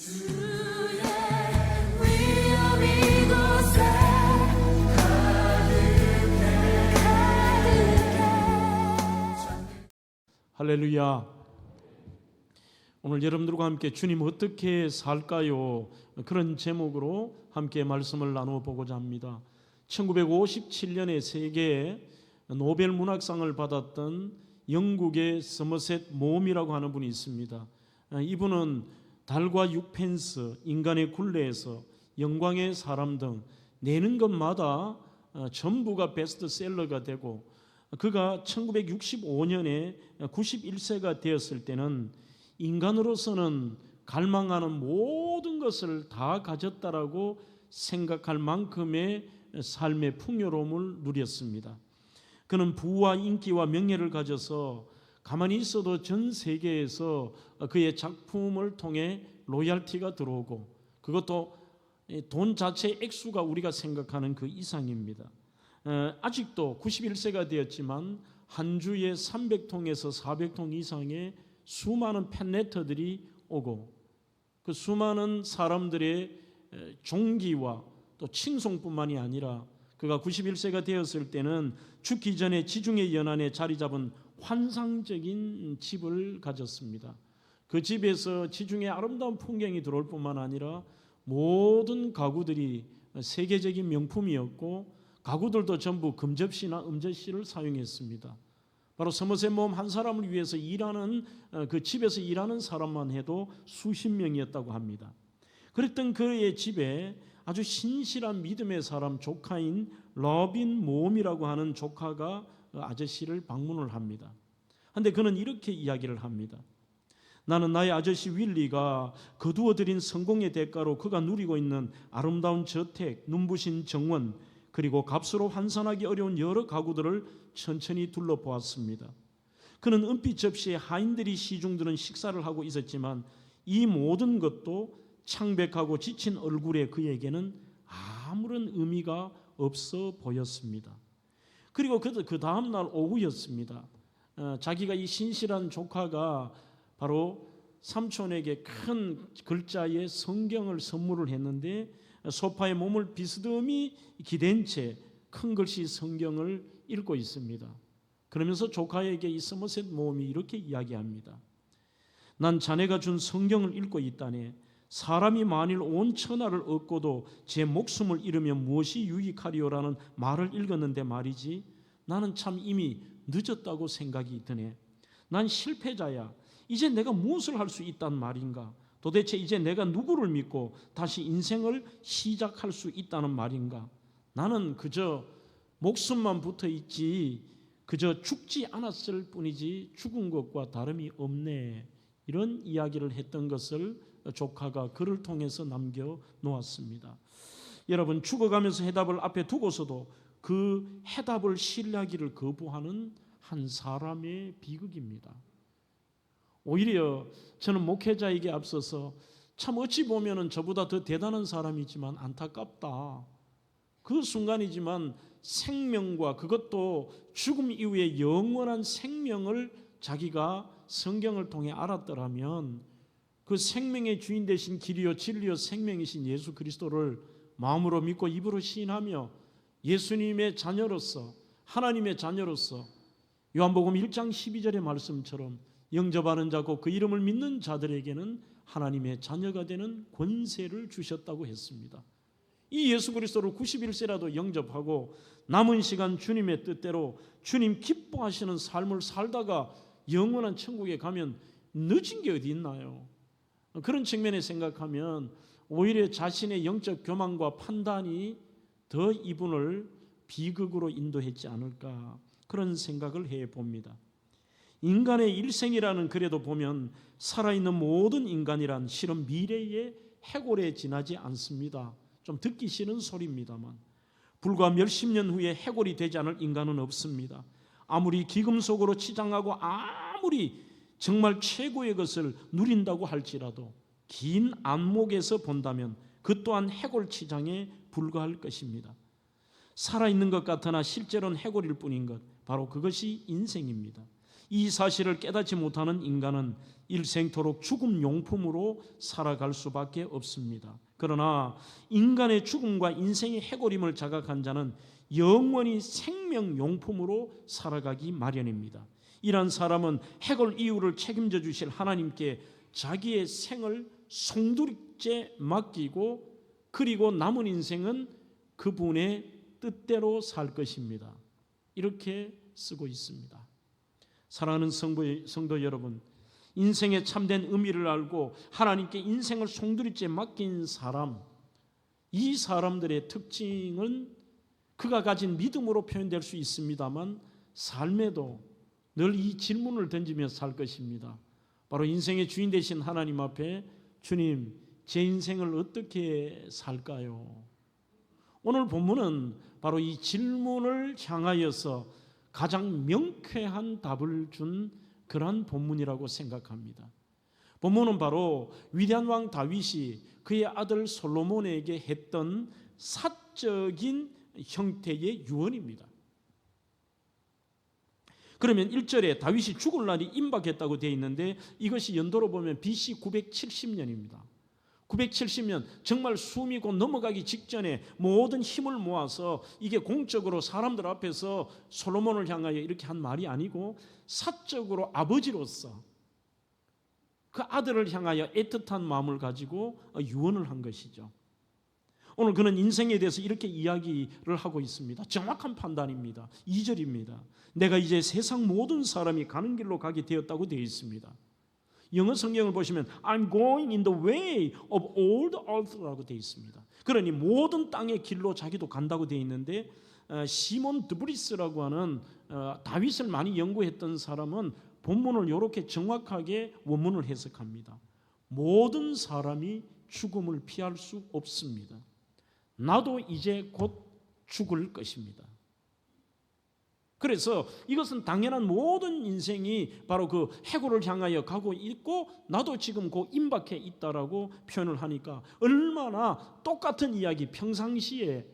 주의 위엄 이곳에 가득해. 할렐루야. 오늘 여러분들과 함께 주님 어떻게 살까요? 그런 제목으로 함께 말씀을 나누어 보고자 합니다. 1957년에 세계 노벨 문학상을 받았던 영국의 서머셋 모험이라고 하는 분이 있습니다. 이분은 달과 육펜스, 인간의 굴레에서 영광의 사람 등 내는 것마다 전부가 베스트셀러가 되고, 그가 1965년에 91세가 되었을 때는 인간으로서는 갈망하는 모든 것을 다 가졌다라고 생각할 만큼의 삶의 풍요로움을 누렸습니다. 그는 부와 인기와 명예를 가져서 가만히 있어도 전 세계에서 그의 작품을 통해 로얄티가 들어오고, 그것도 돈 자체의 액수가 우리가 생각하는 그 이상입니다. 아직도 91세가 되었지만 한 주에 300통에서 400통 이상의 수많은 팬레터들이 오고, 그 수많은 사람들의 존기와 또 칭송뿐만이 아니라 그가 91세가 되었을 때는 죽기 전에 지중해 연안에 자리 잡은 환상적인 집을 가졌습니다. 그 집에서 지중해 아름다운 풍경이 들어올 뿐만 아니라 모든 가구들이 세계적인 명품이었고, 가구들도 전부 금접시나 음접시를 사용했습니다. 바로 서머셋 모험 한 사람을 위해서 일하는, 그 집에서 일하는 사람만 해도 수십 명이었다고 합니다. 그랬던 그의 집에 아주 신실한 믿음의 사람 조카인 러빈 모험이라고 하는 조카가 아저씨를 방문을 합니다. 그런데 그는 이렇게 이야기를 합니다. 나는 나의 아저씨 윌리가 거두어들인 성공의 대가로 그가 누리고 있는 아름다운 저택, 눈부신 정원, 그리고 값으로 환산하기 어려운 여러 가구들을 천천히 둘러보았습니다. 그는 은빛 접시에 하인들이 시중드는 식사를 하고 있었지만 이 모든 것도 창백하고 지친 얼굴에 그에게는 아무런 의미가 없어 보였습니다. 그리고 그 다음 날 오후였습니다. 자기가 이 신실한 조카가 바로 삼촌에게 큰 글자의 성경을 선물을 했는데, 소파에 몸을 비스듬히 기댄 채 큰 글씨 성경을 읽고 있습니다. 그러면서 조카에게 이 서머셋 모험이 이렇게 이야기합니다. 난 자네가 준 성경을 읽고 있다네. 사람이 만일 온 천하를 얻고도 제 목숨을 잃으면 무엇이 유익하리요라는 말을 읽었는데 말이지, 나는 참 이미 늦었다고 생각이 드네. 난 실패자야. 이제 내가 무엇을 할 수 있단 말인가? 도대체 이제 내가 누구를 믿고 다시 인생을 시작할 수 있다는 말인가? 나는 그저 목숨만 붙어 있지 그저 죽지 않았을 뿐이지 죽은 것과 다름이 없네. 이런 이야기를 했던 것을 조카가 글을 통해서 남겨놓았습니다. 여러분, 죽어가면서 해답을 앞에 두고서도 그 해답을 신뢰하기를 거부하는 한 사람의 비극입니다. 오히려 저는 목회자에게 앞서서 참 어찌 보면 저보다 더 대단한 사람이지만 안타깝다. 그 순간이지만 생명과, 그것도 죽음 이후에 영원한 생명을 자기가 성경을 통해 알았더라면 그 생명의 주인 되신 길이요 진리요 생명이신 예수 그리스도를 마음으로 믿고 입으로 시인하며 예수님의 자녀로서, 하나님의 자녀로서 요한복음 1장 12절의 말씀처럼 영접하는 자고 그 이름을 믿는 자들에게는 하나님의 자녀가 되는 권세를 주셨다고 했습니다. 이 예수 그리스도를 91세라도 영접하고 남은 시간 주님의 뜻대로 주님 기뻐하시는 삶을 살다가 영원한 천국에 가면 늦은 게 어디 있나요? 그런 측면에 생각하면 오히려 자신의 영적 교만과 판단이 더 이분을 비극으로 인도했지 않을까, 그런 생각을 해봅니다. 인간의 일생이라는 글에도 보면 살아있는 모든 인간이란 실은 미래의 해골에 지나지 않습니다. 좀 듣기 싫은 소리입니다만 불과 몇십 년 후에 해골이 되지 않을 인간은 없습니다. 아무리 기금속으로 치장하고 아무리 정말 최고의 것을 누린다고 할지라도 긴 안목에서 본다면 그 또한 해골 치장에 불과할 것입니다. 살아있는 것 같으나 실제로는 해골일 뿐인 것, 바로 그것이 인생입니다. 이 사실을 깨닫지 못하는 인간은 일생토록 죽음 용품으로 살아갈 수밖에 없습니다. 그러나 인간의 죽음과 인생의 해고림을 자각한 자는 영원히 생명 용품으로 살아가기 마련입니다. 이러한 사람은 해골 이유를 책임져 주실 하나님께 자기의 생을 송두리째 맡기고 그리고 남은 인생은 그분의 뜻대로 살 것입니다. 이렇게 쓰고 있습니다. 사랑하는 성도 여러분, 인생의 참된 의미를 알고 하나님께 인생을 송두리째 맡긴 사람, 이 사람들의 특징은 그가 가진 믿음으로 표현될 수 있습니다만 삶에도 늘 이 질문을 던지며 살 것입니다. 바로 인생의 주인 되신 하나님 앞에 주님, 제 인생을 어떻게 살까요? 오늘 본문은 바로 이 질문을 향하여서 가장 명쾌한 답을 준 그러한 본문이라고 생각합니다. 본문은 바로 위대한 왕 다윗이 그의 아들 솔로몬에게 했던 사적인 형태의 유언입니다. 그러면 1절에 다윗이 죽을 날이 임박했다고 되어 있는데 이것이 연도로 보면 BC 970년입니다. 970년, 정말 숨이 곧 넘어가기 직전에 모든 힘을 모아서 이게 공적으로 사람들 앞에서 솔로몬을 향하여 이렇게 한 말이 아니고 사적으로 아버지로서 그 아들을 향하여 애틋한 마음을 가지고 유언을 한 것이죠. 오늘 그는 인생에 대해서 이렇게 이야기를 하고 있습니다. 정확한 판단입니다. 2절입니다. 내가 이제 세상 모든 사람이 가는 길로 가게 되었다고 되어 있습니다. 영어 성경을 보시면 I'm going in the way of all the earth라고 되어 있습니다. 그러니 모든 땅의 길로 자기도 간다고 되어 있는데 시몬 드브리스라고 하는 다윗을 많이 연구했던 사람은 본문을 이렇게 정확하게 원문을 해석합니다. 모든 사람이 죽음을 피할 수 없습니다. 나도 이제 곧 죽을 것입니다. 그래서 이것은 당연한 모든 인생이 바로 그 해고를 향하여 가고 있고 나도 지금 그 임박해 있다라고 표현을 하니까 얼마나 똑같은 이야기 평상시에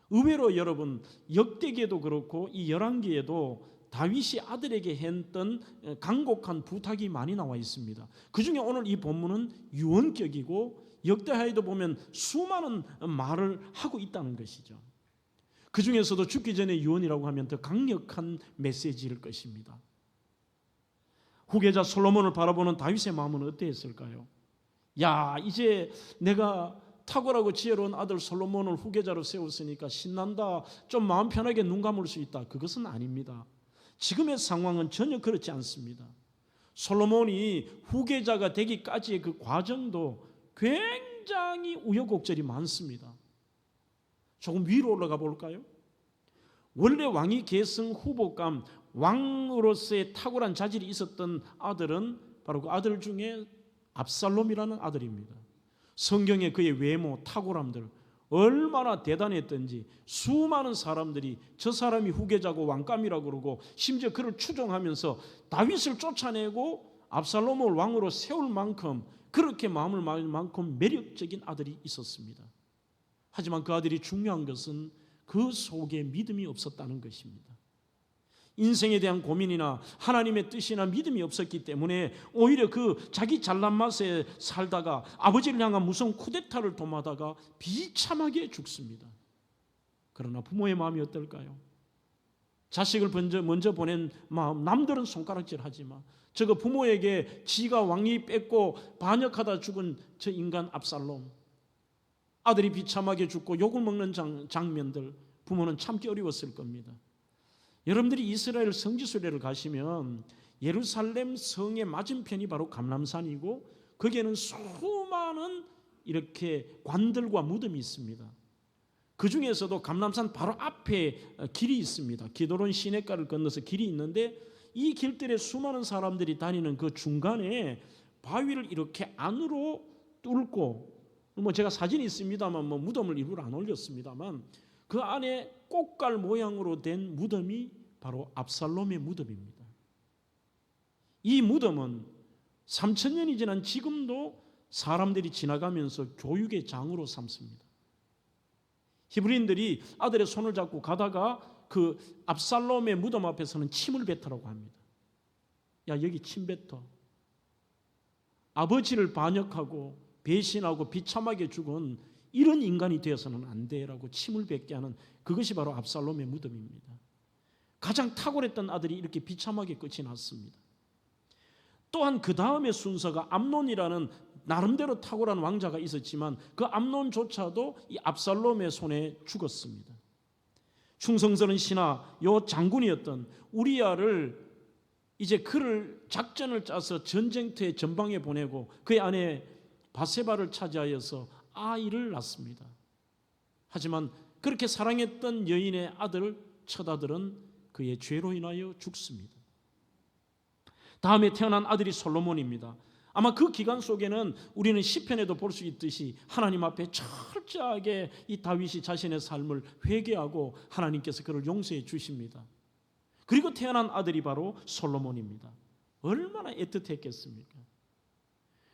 의외로 여러분 역대기에도 그렇고 이 열왕기에도 다윗이 아들에게 했던 간곡한 부탁이 많이 나와 있습니다. 그중에 오늘 이 본문은 유언격이고 역대하에도 보면 수많은 말을 하고 있다는 것이죠. 그 중에서도 죽기 전에 유언이라고 하면 더 강력한 메시지일 것입니다. 후계자 솔로몬을 바라보는 다윗의 마음은 어땠을까요? 야, 이제 내가 탁월하고 지혜로운 아들 솔로몬을 후계자로 세웠으니까 신난다, 좀 마음 편하게 눈 감을 수 있다. 그것은 아닙니다. 지금의 상황은 전혀 그렇지 않습니다. 솔로몬이 후계자가 되기까지의 그 과정도 굉장히 우여곡절이 많습니다. 조금 위로 올라가 볼까요? 원래 왕위 계승 후보감, 왕으로서의 탁월한 자질이 있었던 아들은 바로 그 아들 중에 압살롬이라는 아들입니다. 성경에 그의 외모, 탁월함들 얼마나 대단했던지 수많은 사람들이 저 사람이 후계자고 왕감이라고 그러고 심지어 그를 추종하면서 다윗을 쫓아내고 압살롬을 왕으로 세울 만큼 그렇게 마음을 먹을 만큼 매력적인 아들이 있었습니다. 하지만 그 아들이 중요한 것은 그 속에 믿음이 없었다는 것입니다. 인생에 대한 고민이나 하나님의 뜻이나 믿음이 없었기 때문에 오히려 그 자기 잘난 맛에 살다가 아버지를 향한 무서운 쿠데타를 도모하다가 비참하게 죽습니다. 그러나 부모의 마음이 어떨까요? 자식을 먼저 보낸 마음, 남들은 손가락질하지만 저거 부모에게 지가 왕위 뺏고 반역하다 죽은 저 인간 압살롬, 아들이 비참하게 죽고 욕을 먹는 장면들 부모는 참기 어려웠을 겁니다. 여러분들이 이스라엘 성지순례를 가시면 예루살렘 성의 맞은편이 바로 감람산이고 거기에는 수많은 이렇게 관들과 무덤이 있습니다. 그 중에서도 감람산 바로 앞에 길이 있습니다. 기도론 시냇가를 건너서 길이 있는데 이 길들에 수많은 사람들이 다니는 그 중간에 바위를 이렇게 안으로 뚫고 제가 사진이 있습니다만 무덤을 일부러 안 올렸습니다만 그 안에 꽃갈 모양으로 된 무덤이 바로 압살롬의 무덤입니다. 이 무덤은 3000년이 지난 지금도 사람들이 지나가면서 교육의 장으로 삼습니다. 히브리인들이 아들의 손을 잡고 가다가 그 압살롬의 무덤 앞에서는 침을 뱉으라고 합니다. 야, 여기 침 뱉어. 아버지를 반역하고 배신하고 비참하게 죽은 이런 인간이 되어서는 안 돼라고 침을 뱉게 하는 그것이 바로 압살롬의 무덤입니다. 가장 탁월했던 아들이 이렇게 비참하게 끝이 났습니다. 또한 그 다음의 순서가 암논이라는 나름대로 탁월한 왕자가 있었지만 그 암논조차도 이 압살롬의 손에 죽었습니다. 충성스러운 신하 요 장군이었던 우리야를 이제 그를 작전을 짜서 전쟁터의 전방에 보내고 그의 아내 바세바를 차지하여서 아이를 낳습니다. 하지만 그렇게 사랑했던 여인의 아들 첫 아들은 그의 죄로 인하여 죽습니다. 다음에 태어난 아들이 솔로몬입니다. 아마 그 기간 속에는 우리는 시편에도 볼 수 있듯이 하나님 앞에 철저하게 이 다윗이 자신의 삶을 회개하고 하나님께서 그를 용서해 주십니다. 그리고 태어난 아들이 바로 솔로몬입니다. 얼마나 애틋했겠습니까?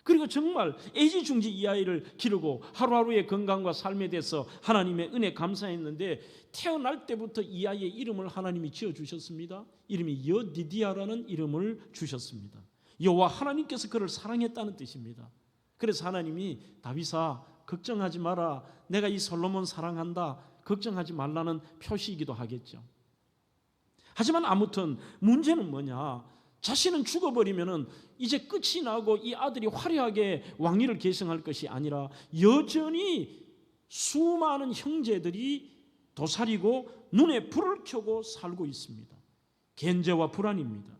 그리고 정말 애지중지 이 아이를 기르고 하루하루의 건강과 삶에 대해서 하나님의 은혜 감사했는데 태어날 때부터 이 아이의 이름을 하나님이 지어주셨습니다. 이름이 여디디아라는 이름을 주셨습니다. 여호와 하나님께서 그를 사랑했다는 뜻입니다. 그래서 하나님이 다윗아 걱정하지 마라, 내가 이 솔로몬 사랑한다, 걱정하지 말라는 표시이기도 하겠죠. 하지만 아무튼 문제는 뭐냐, 자신은 죽어버리면 이제 끝이 나고 이 아들이 화려하게 왕위를 계승할 것이 아니라 여전히 수많은 형제들이 도사리고 눈에 불을 켜고 살고 있습니다. 겐제와 불안입니다.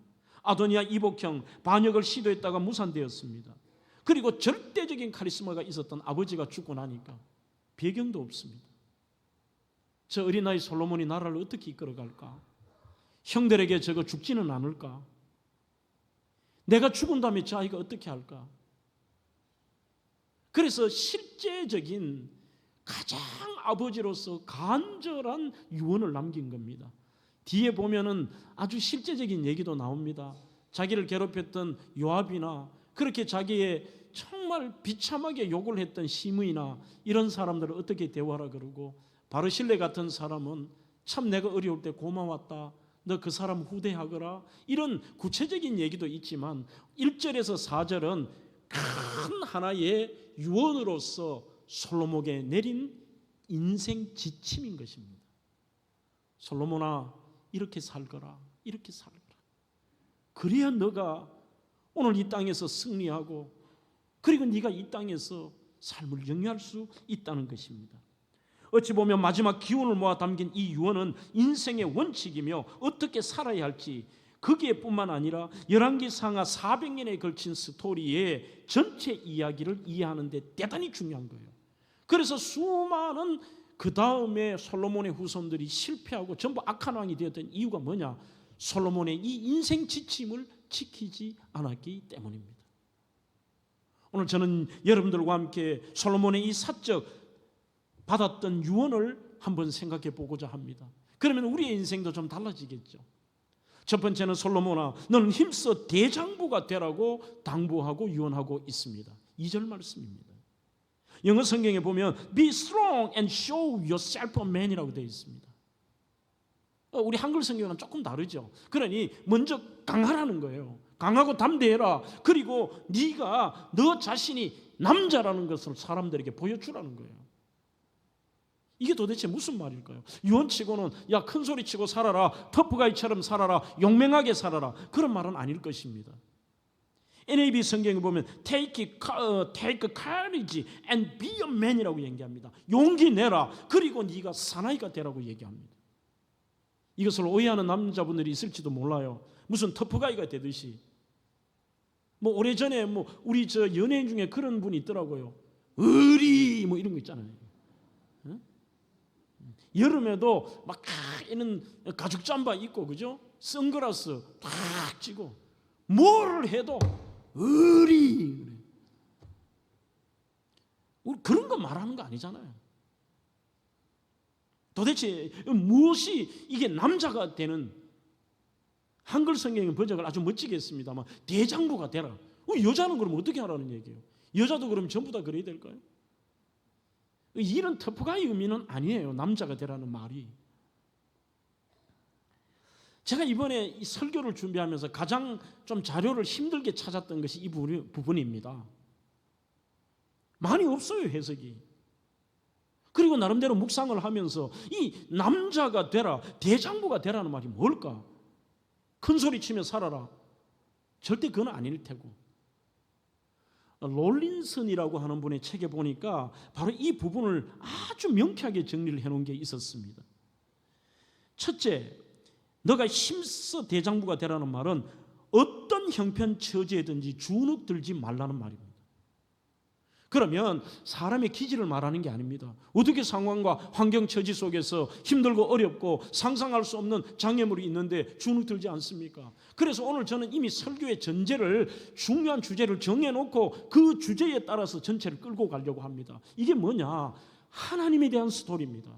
아도니아 이복형 반역을 시도했다가 무산되었습니다. 그리고 절대적인 카리스마가 있었던 아버지가 죽고 나니까 배경도 없습니다. 저 어린아이 솔로몬이 나라를 어떻게 이끌어갈까? 형들에게 저거 죽지는 않을까? 내가 죽은 다음에 저 아이가 어떻게 할까? 그래서 실제적인 가장 아버지로서 간절한 유언을 남긴 겁니다. 뒤에 보면은 아주 실제적인 얘기도 나옵니다. 자기를 괴롭혔던 요압이나 그렇게 자기의 정말 비참하게 욕을 했던 시므이나 이런 사람들을 어떻게 대화하라 그러고, 바르실레 같은 사람은 참 내가 어려울 때 고마웠다, 너 그 사람 후대하거라, 이런 구체적인 얘기도 있지만 1절에서 4절은 큰 하나의 유언으로서 솔로몬에게 내린 인생 지침인 것입니다. 솔로몬아, 이렇게 살거라, 이렇게 살거라. 그래야 너가 오늘 이 땅에서 승리하고 그리고 네가 이 땅에서 삶을 영위할 수 있다는 것입니다. 어찌 보면 마지막 기운을 모아 담긴 이 유언은 인생의 원칙이며 어떻게 살아야 할지, 거기에뿐만 아니라 열왕기 상하 400년에 걸친 스토리의 전체 이야기를 이해하는 데 대단히 중요한 거예요. 그래서 수많은 그 다음에 솔로몬의 후손들이 실패하고 전부 악한 왕이 되었던 이유가 뭐냐? 솔로몬의 이 인생 지침을 지키지 않았기 때문입니다. 오늘 저는 여러분들과 함께 솔로몬의 이 사적 받았던 유언을 한번 생각해 보고자 합니다. 그러면 우리의 인생도 좀 달라지겠죠. 첫 번째는 솔로몬아, 너는 힘써 대장부가 되라고 당부하고 유언하고 있습니다. 2절 말씀입니다. 영어 성경에 보면 Be strong and show yourself a man이라고 되어 있습니다. 우리 한글 성경은 조금 다르죠. 그러니 먼저 강하라는 거예요. 강하고 담대해라. 그리고 네가 너 자신이 남자라는 것을 사람들에게 보여주라는 거예요. 이게 도대체 무슨 말일까요? 유언치고는 야, 큰 소리치고 살아라, 터프가이처럼 살아라, 용맹하게 살아라, 그런 말은 아닐 것입니다. NAB 성경에 보면 take courage and be a man이라고 얘기합니다. 용기 내라, 그리고 네가 사나이가 되라고 얘기합니다. 이것을 오해하는 남자분들이 있을지도 몰라요. 무슨 터프가이가 되듯이. 오래전에 우리 저 연예인 중에 그런 분이 있더라고요. 의리 이런 거 있잖아요. 여름에도 막 이런 가죽 잠바 입고, 그죠? 선글라스 탁 찌고 뭘 해도 의리. 우리 그런 거 말하는 거 아니잖아요. 도대체 무엇이 이게 남자가 되는, 한글 성경의 번역을 아주 멋지게 했습니다만 대장부가 되라. 여자는 그럼 어떻게 하라는 얘기예요? 여자도 그럼 전부 다 그래야 될까요? 이런 터프가이 의미는 아니에요. 남자가 되라는 말이. 제가 이번에 이 설교를 준비하면서 가장 좀 자료를 힘들게 찾았던 것이 이 부분입니다. 많이 없어요, 해석이. 그리고 나름대로 묵상을 하면서 이 남자가 되라, 대장부가 되라는 말이 뭘까? 큰 소리 치며 살아라. 절대 그건 아닐 테고. 롤린슨이라고 하는 분의 책에 보니까 바로 이 부분을 아주 명쾌하게 정리를 해놓은 게 있었습니다. 첫째, 너가 힘써 대장부가 되라는 말은 어떤 형편 처지에든지 주눅 들지 말라는 말입니다. 그러면 사람의 기질을 말하는 게 아닙니다. 어떻게 상황과 환경 처지 속에서 힘들고 어렵고 상상할 수 없는 장애물이 있는데 주눅 들지 않습니까? 그래서 오늘 저는 이미 설교의 전제를, 중요한 주제를 정해놓고 그 주제에 따라서 전체를 끌고 가려고 합니다. 이게 뭐냐? 하나님에 대한 스토리입니다.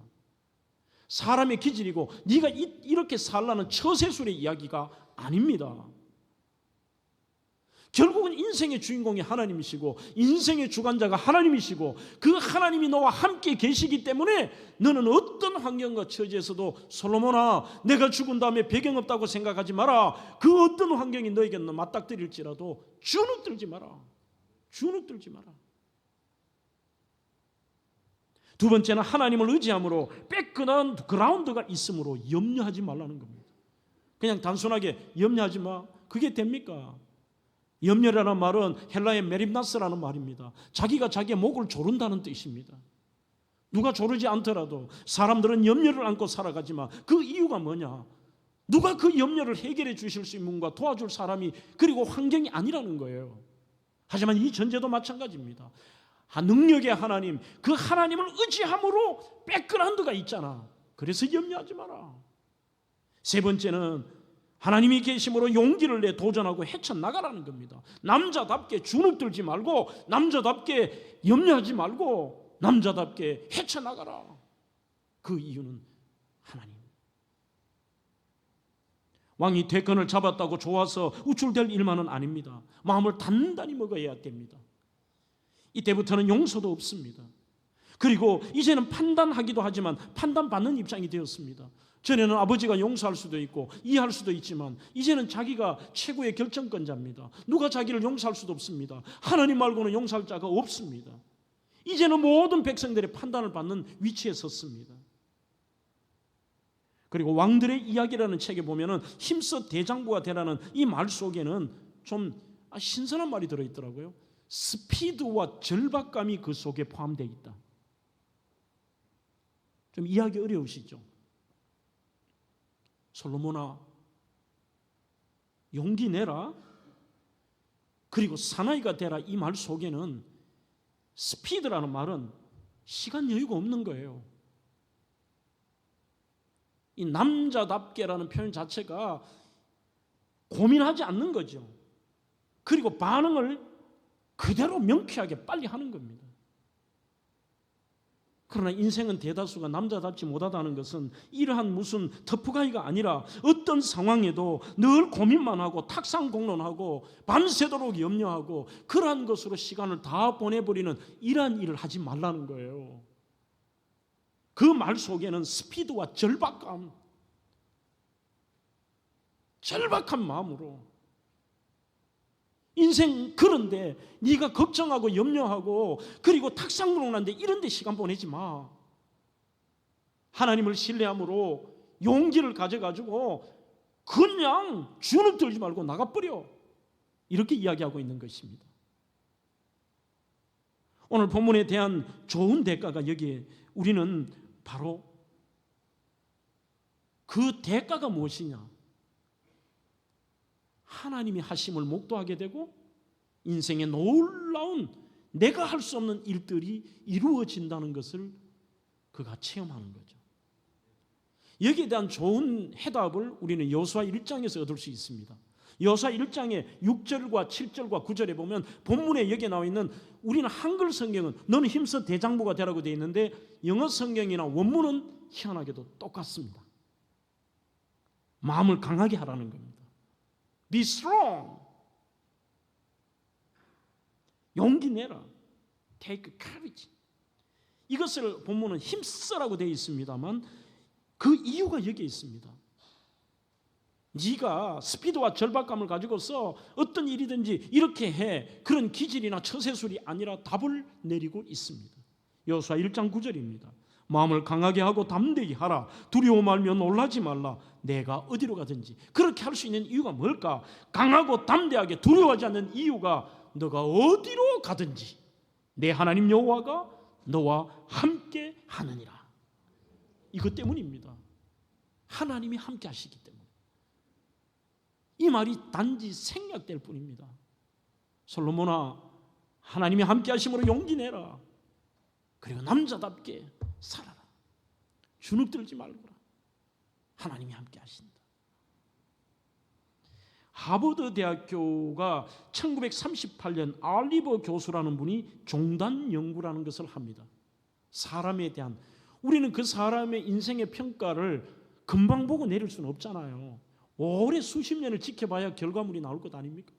사람의 기질이고 네가 이렇게 살라는 처세술의 이야기가 아닙니다. 결국은 인생의 주인공이 하나님이시고 인생의 주관자가 하나님이시고 그 하나님이 너와 함께 계시기 때문에 너는 어떤 환경과 처지에서도 솔로몬아, 내가 죽은 다음에 배경 없다고 생각하지 마라. 그 어떤 환경이 너에게 맞닥뜨릴지라도 주눅 들지 마라. 주눅 들지 마라. 두 번째는 하나님을 의지함으로 빽끈한 그라운드가 있으므로 염려하지 말라는 겁니다. 그냥 단순하게 염려하지 마. 그게 됩니까? 염려라는 말은 헬라의 메립나스라는 말입니다. 자기가 자기의 목을 조른다는 뜻입니다. 누가 조르지 않더라도 사람들은 염려를 안고 살아가지만 그 이유가 뭐냐? 누가 그 염려를 해결해 주실 수 있는 분과 도와줄 사람이 그리고 환경이 아니라는 거예요. 하지만 이 전제도 마찬가지입니다. 능력의 하나님, 그 하나님을 의지함으로 백그라운드가 있잖아. 그래서 염려하지 마라. 세 번째는 하나님이 계심으로 용기를 내 도전하고 헤쳐나가라는 겁니다. 남자답게 주눅 들지 말고 남자답게 염려하지 말고 남자답게 헤쳐나가라. 그 이유는 하나님. 왕이 대권을 잡았다고 좋아서 우쭐댈 일만은 아닙니다. 마음을 단단히 먹어야 됩니다. 이때부터는 용서도 없습니다. 그리고 이제는 판단하기도 하지만 판단받는 입장이 되었습니다. 전에는 아버지가 용서할 수도 있고 이해할 수도 있지만 이제는 자기가 최고의 결정권자입니다. 누가 자기를 용서할 수도 없습니다. 하나님 말고는 용서할 자가 없습니다. 이제는 모든 백성들의 판단을 받는 위치에 섰습니다. 그리고 왕들의 이야기라는 책에 보면은 힘써 대장부가 되라는 이 말 속에는 좀 신선한 말이 들어있더라고요. 스피드와 절박감이 그 속에 포함되어 있다. 좀 이해하기 어려우시죠? 솔로몬아, 용기 내라. 그리고 사나이가 되라. 이 말 속에는 스피드라는 말은 시간 여유가 없는 거예요. 이 남자답게라는 표현 자체가 고민하지 않는 거죠. 그리고 반응을 그대로 명쾌하게 빨리 하는 겁니다. 그러나 인생은 대다수가 남자답지 못하다는 것은 이러한 무슨 터프가이가 아니라 어떤 상황에도 늘 고민만 하고 탁상공론하고 밤새도록 염려하고 그러한 것으로 시간을 다 보내버리는 이러한 일을 하지 말라는 거예요. 그 말 속에는 스피드와 절박한 마음으로 인생 그런데 네가 걱정하고 염려하고 그리고 탁상공론한데 이런 데 시간 보내지 마. 하나님을 신뢰함으로 용기를 가져가지고 그냥 주눅 들지 말고 나가버려. 이렇게 이야기하고 있는 것입니다. 오늘 본문에 대한 좋은 대가가 여기에 우리는 바로 그 대가가 무엇이냐? 하나님이 하심을 목도하게 되고 인생의 놀라운 내가 할 수 없는 일들이 이루어진다는 것을 그가 체험하는 거죠. 여기에 대한 좋은 해답을 우리는 여호수아 1장에서 얻을 수 있습니다. 여호수아 1장의 6절과 7절과 9절에 보면 본문에 여기에 나와 있는 우리는 한글 성경은 너는 힘써 대장부가 되라고 되어 있는데 영어 성경이나 원문은 희한하게도 똑같습니다. 마음을 강하게 하라는 겁니다. Be strong. 용기 내라. Take courage. 이것을 본문은 힘써라고 되어 있습니다만 그 이유가 여기에 있습니다. 네가 스피드와 절박감을 가지고서 어떤 일이든지 이렇게 해, 그런 기질이나 처세술이 아니라 답을 내리고 있습니다. 여호수아 1장 9절입니다. 마음을 강하게 하고 담대히 하라. 두려워 말며 놀라지 말라. 내가 어디로 가든지. 그렇게 할 수 있는 이유가 뭘까? 강하고 담대하게 두려워하지 않는 이유가 너가 어디로 가든지 내 하나님 여호와가 너와 함께 하느니라. 이것 때문입니다. 하나님이 함께 하시기 때문에. 이 말이 단지 생략될 뿐입니다. 솔로몬아, 하나님이 함께 하심으로 용기 내라. 그리고 남자답게 살아라. 주눅들지 말거라. 하나님이 함께 하신다. 하버드 대학교가 1938년 알리버 교수라는 분이 종단 연구라는 것을 합니다. 사람에 대한, 우리는 그 사람의 인생의 평가를 금방 보고 내릴 수는 없잖아요. 오래 수십 년을 지켜봐야 결과물이 나올 것 아닙니까?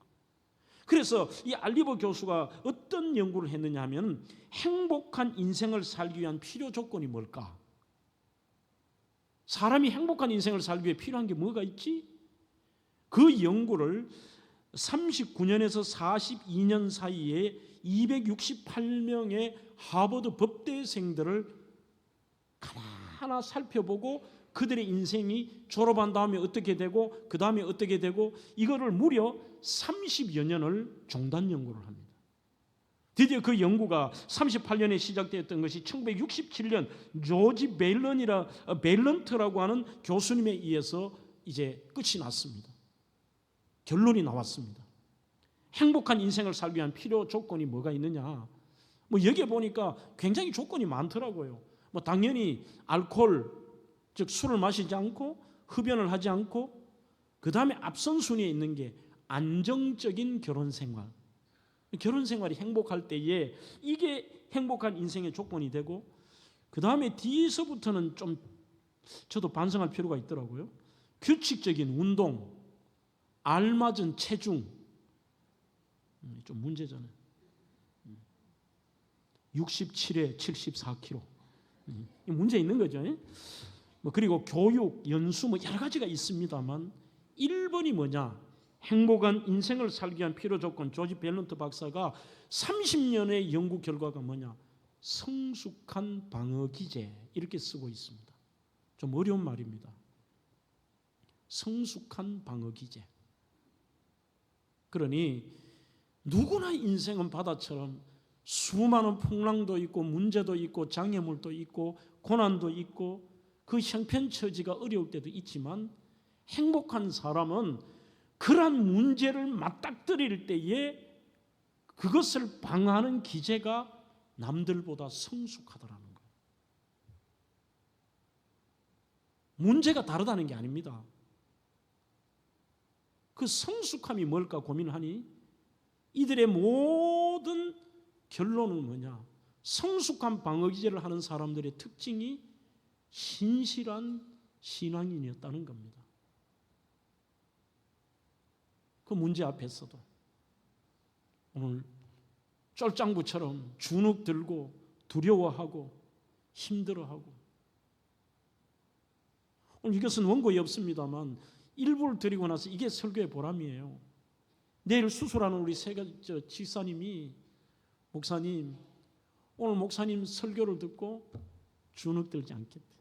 그래서 이 알리버 교수가 어떤 연구를 했느냐 하면, 행복한 인생을 살기 위한 필요 조건이 뭘까? 사람이 행복한 인생을 살기 위해 필요한 게 뭐가 있지? 그 연구를 39년에서 42년 사이에 268명의 하버드 법대생들을 하나하나 살펴보고 그들의 인생이 졸업한 다음에 어떻게 되고 그 다음에 어떻게 되고, 이거를 무려 30여 년을 종단 연구를 합니다. 드디어 그 연구가 38년에 시작되었던 것이 1967년 조지 벨런트라고 하는 교수님에 의해서 이제 끝이 났습니다. 결론이 나왔습니다. 행복한 인생을 살기 위한 필요 조건이 뭐가 있느냐? 여기에 보니까 굉장히 조건이 많더라고요. 당연히 알코올, 즉 술을 마시지 않고 흡연을 하지 않고, 그 다음에 앞선 순위에 있는 게 안정적인 결혼 생활. 결혼 생활이 행복할 때에 이게 행복한 인생의 조건이 되고, 그 다음에 뒤에서부터는 좀 저도 반성할 필요가 있더라고요. 규칙적인 운동, 알맞은 체중, 좀 문제잖아요. 67에 74kg. 문제 있는 거죠. 그리고 교육, 연수 여러 가지가 있습니다만 1번이 뭐냐? 행복한 인생을 살기 위한 필요 조건, 조지 벨런트 박사가 30년의 연구 결과가 뭐냐? 성숙한 방어 기제, 이렇게 쓰고 있습니다. 좀 어려운 말입니다. 성숙한 방어 기제. 그러니 누구나 인생은 바다처럼 수많은 풍랑도 있고 문제도 있고 장애물도 있고 고난도 있고 그 형편처지가 어려울 때도 있지만, 행복한 사람은 그러한 문제를 맞닥뜨릴 때에 그것을 방어하는 기제가 남들보다 성숙하다라는 거예요. 문제가 다르다는 게 아닙니다. 그 성숙함이 뭘까 고민하니 이들의 모든 결론은 뭐냐? 성숙한 방어 기제를 하는 사람들의 특징이 신실한 신앙인이었다는 겁니다. 그 문제 앞에서도 오늘 쫄짱부처럼 주눅 들고 두려워하고 힘들어하고, 오늘 이것은 원고에 없습니다만 일부를 드리고 나서 이게 설교의 보람이에요. 내일 수술하는 우리 집사님이, 목사님, 오늘 목사님 설교를 듣고 주눅 들지 않겠대.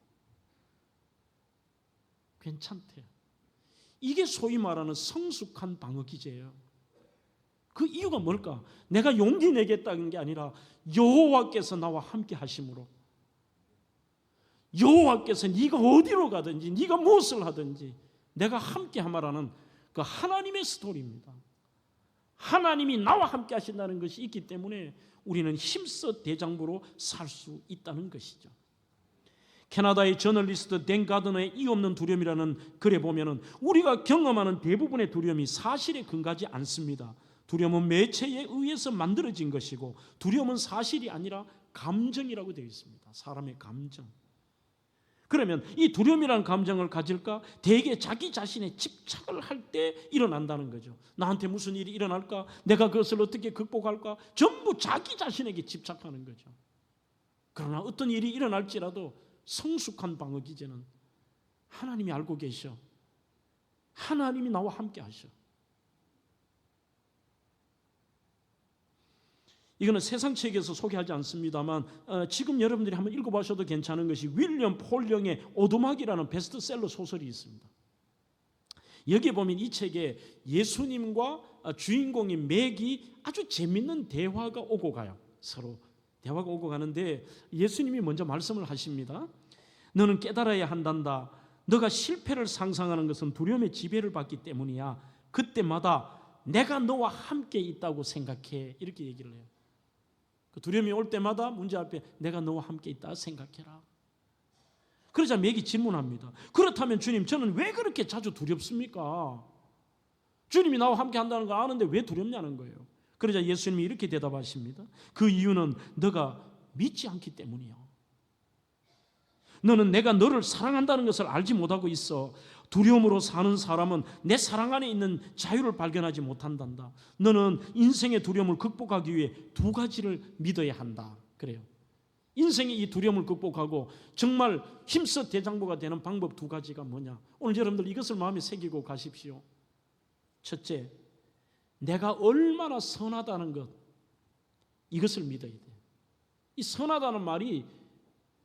괜찮대요. 이게 소위 말하는 성숙한 방어 기제예요. 그 이유가 뭘까? 내가 용기 내겠다는 게 아니라 여호와께서 나와 함께 하심으로, 여호와께서 네가 어디로 가든지 네가 무엇을 하든지 내가 함께 하마라는 그 하나님의 스토리입니다. 하나님이 나와 함께 하신다는 것이 있기 때문에 우리는 힘써 대장부로 살 수 있다는 것이죠. 캐나다의 저널리스트 댄 가드너의 이유 없는 두려움이라는 글에 보면은 우리가 경험하는 대부분의 두려움이 사실에 근거하지 않습니다. 두려움은 매체에 의해서 만들어진 것이고, 두려움은 사실이 아니라 감정이라고 되어 있습니다. 사람의 감정. 그러면 이 두려움이라는 감정을 가질까? 대개 자기 자신에 집착을 할 때 일어난다는 거죠. 나한테 무슨 일이 일어날까? 내가 그것을 어떻게 극복할까? 전부 자기 자신에게 집착하는 거죠. 그러나 어떤 일이 일어날지라도 성숙한 방어 기제는 하나님이 알고 계셔. 하나님이 나와 함께 하셔. 이거는 세상 책에서 소개하지 않습니다만 지금 여러분들이 한번 읽어보셔도 괜찮은 것이 윌리엄 폴령의 오두막이라는 베스트셀러 소설이 있습니다. 여기에 보면 이 책에 예수님과 주인공인 맥이 아주 재밌는 대화가 오고 가요. 서로 대화가 오고 가는데 예수님이 먼저 말씀을 하십니다. 너는 깨달아야 한단다. 너가 실패를 상상하는 것은 두려움의 지배를 받기 때문이야. 그때마다 내가 너와 함께 있다고 생각해. 이렇게 얘기를 해요. 그 두려움이 올 때마다 문제 앞에 내가 너와 함께 있다 생각해라. 그러자 맥이 질문합니다. 그렇다면 주님, 저는 왜 그렇게 자주 두렵습니까? 주님이 나와 함께 한다는 거 아는데 왜 두렵냐는 거예요. 그러자 예수님이 이렇게 대답하십니다. 그 이유는 너가 믿지 않기 때문이요. 너는 내가 너를 사랑한다는 것을 알지 못하고 있어. 두려움으로 사는 사람은 내 사랑 안에 있는 자유를 발견하지 못한단다. 너는 인생의 두려움을 극복하기 위해 두 가지를 믿어야 한다. 그래요. 인생의 이 두려움을 극복하고 정말 힘써 대장부가 되는 방법 두 가지가 뭐냐? 오늘 여러분들 이것을 마음에 새기고 가십시오. 첫째, 내가 얼마나 선하다는 것, 이것을 믿어야 돼요. 이 선하다는 말이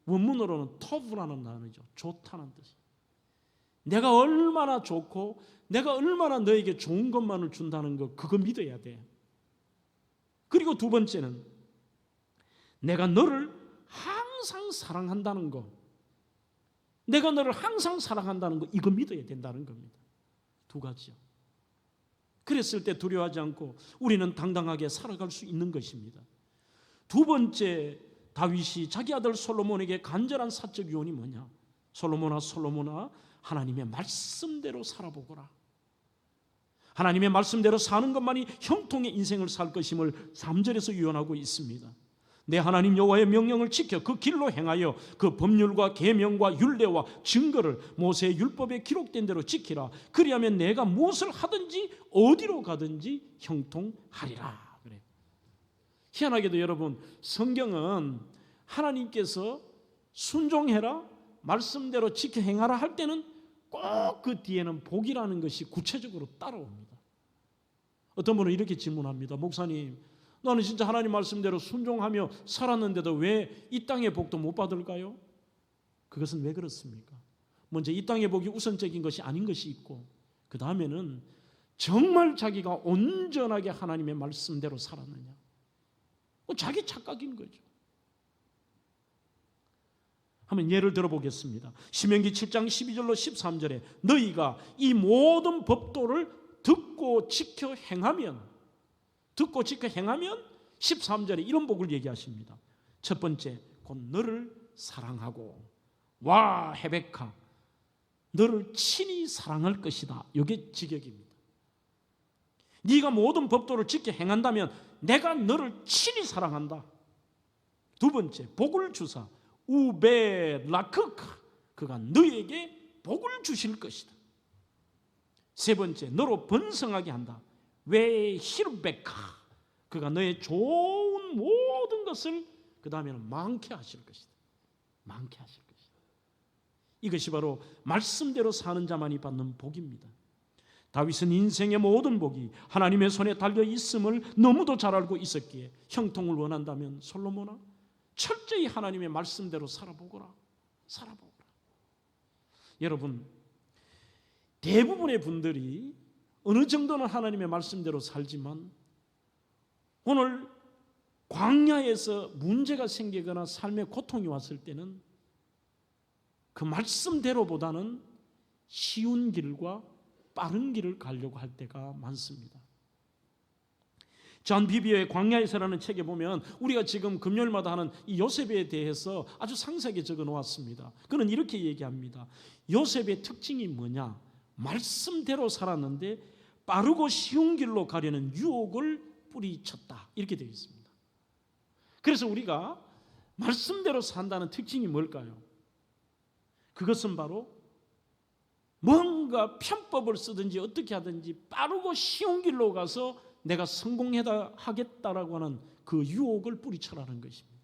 원문으로는 터브라는 단어죠. 좋다는 뜻이에요. 내가 얼마나 좋고 내가 얼마나 너에게 좋은 것만을 준다는 것, 그거 믿어야 돼. 그리고 두 번째는 내가 너를 항상 사랑한다는 것, 내가 너를 항상 사랑한다는 것, 이거 믿어야 된다는 겁니다. 두 가지요. 그랬을 때 두려워하지 않고 우리는 당당하게 살아갈 수 있는 것입니다. 두 번째, 다윗이 자기 아들 솔로몬에게 간절한 사적 유언이 뭐냐? 솔로몬아 하나님의 말씀대로 살아보거라. 하나님의 말씀대로 사는 것만이 형통의 인생을 살 것임을 3절에서 유언하고 있습니다. 내 하나님 여호와의 명령을 지켜 그 길로 행하여 그 법률과 계명과 율례와 증거를 모세의 율법에 기록된 대로 지키라. 그리하면 내가 무엇을 하든지 어디로 가든지 형통하리라. 그래요. 희한하게도 여러분, 성경은 하나님께서 순종해라, 말씀대로 지켜 행하라 할 때는 꼭 그 뒤에는 복이라는 것이 구체적으로 따라옵니다. 어떤 분은 이렇게 질문합니다. 목사님, 나는 진짜 하나님 말씀대로 순종하며 살았는데도 왜 이 땅의 복도 못 받을까요? 그것은 왜 그렇습니까? 먼저 이 땅의 복이 우선적인 것이 아닌 것이 있고, 그 다음에는 정말 자기가 온전하게 하나님의 말씀대로 살았느냐, 자기 착각인 거죠. 한번 예를 들어보겠습니다. 신명기 7장 12절로 13절에 너희가 이 모든 법도를 듣고 지켜 행하면 13절에 이런 복을 얘기하십니다. 첫 번째, 곧 너를 사랑하고 와 헤베카, 너를 친히 사랑할 것이다. 이게 직역입니다. 네가 모든 법도를 지켜 행한다면 내가 너를 친히 사랑한다. 두 번째, 복을 주사 우베라크카, 그가 너에게 복을 주실 것이다. 세 번째, 너로 번성하게 한다. 웨히르베카, 그가 너의 좋은 모든 것을 그 다음에는 많게 하실 것이다. 많게 하실 것이다. 이것이 바로 말씀대로 사는 자만이 받는 복입니다. 다윗은 인생의 모든 복이 하나님의 손에 달려 있음을 너무도 잘 알고 있었기에 형통을 원한다면 솔로몬아, 철저히 하나님의 말씀대로 살아보거라. 여러분, 대부분의 분들이 어느 정도는 하나님의 말씀대로 살지만 오늘 광야에서 문제가 생기거나 삶에 고통이 왔을 때는 그 말씀대로보다는 쉬운 길과 빠른 길을 가려고 할 때가 많습니다. 존 비비어의 광야에서라는 책에 보면 우리가 지금 금요일마다 하는 이 요셉에 대해서 아주 상세하게 적어 놓았습니다. 그는 이렇게 얘기합니다. 요셉의 특징이 뭐냐? 말씀대로 살았는데 빠르고 쉬운 길로 가려는 유혹을 뿌리쳤다. 이렇게 되어 있습니다. 그래서 우리가 말씀대로 산다는 특징이 뭘까요? 그것은 바로 뭔가 편법을 쓰든지 어떻게 하든지 빠르고 쉬운 길로 가서 내가 성공하겠다라고 하는 그 유혹을 뿌리쳐라는 것입니다.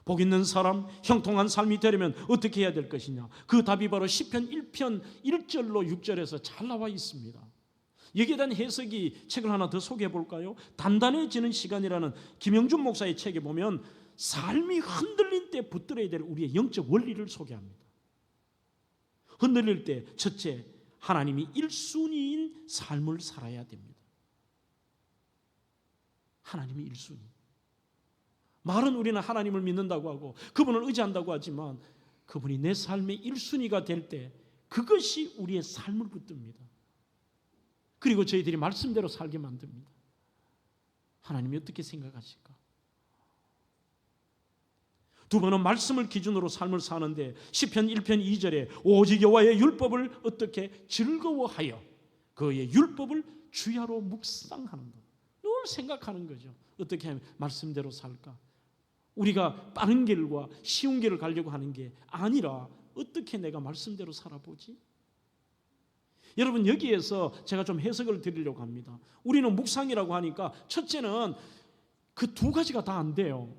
복 있는 사람, 형통한 삶이 되려면 어떻게 해야 될 것이냐? 그 답이 바로 시편 1편 1절로 6절에서 잘 나와 있습니다. 여기에 대한 해석이 책을 하나 더 소개해 볼까요? 단단해지는 시간이라는 김영준 목사의 책에 보면 삶이 흔들릴 때 붙들어야 될 우리의 영적 원리를 소개합니다. 흔들릴 때 첫째, 하나님이 1순위인 삶을 살아야 됩니다. 하나님이 1순위. 말은 우리는 하나님을 믿는다고 하고 그분을 의지한다고 하지만 그분이 내 삶의 1순위가 될 때 그것이 우리의 삶을 붙듭니다. 그리고 저희들이 말씀대로 살게 만듭니다. 하나님이 어떻게 생각하실까? 두 번은 말씀을 기준으로 삶을 사는데 시편 1편 2절에 오직 여호와의 율법을 어떻게 즐거워하여 그의 율법을 주야로 묵상하는 것. 늘 생각하는 거죠. 어떻게 하면 말씀대로 살까? 우리가 빠른 길과 쉬운 길을 가려고 하는 게 아니라 어떻게 내가 말씀대로 살아보지? 여러분, 여기에서 제가 좀 해석을 드리려고 합니다. 우리는 묵상이라고 하니까 첫째는 그 두 가지가 다 안 돼요.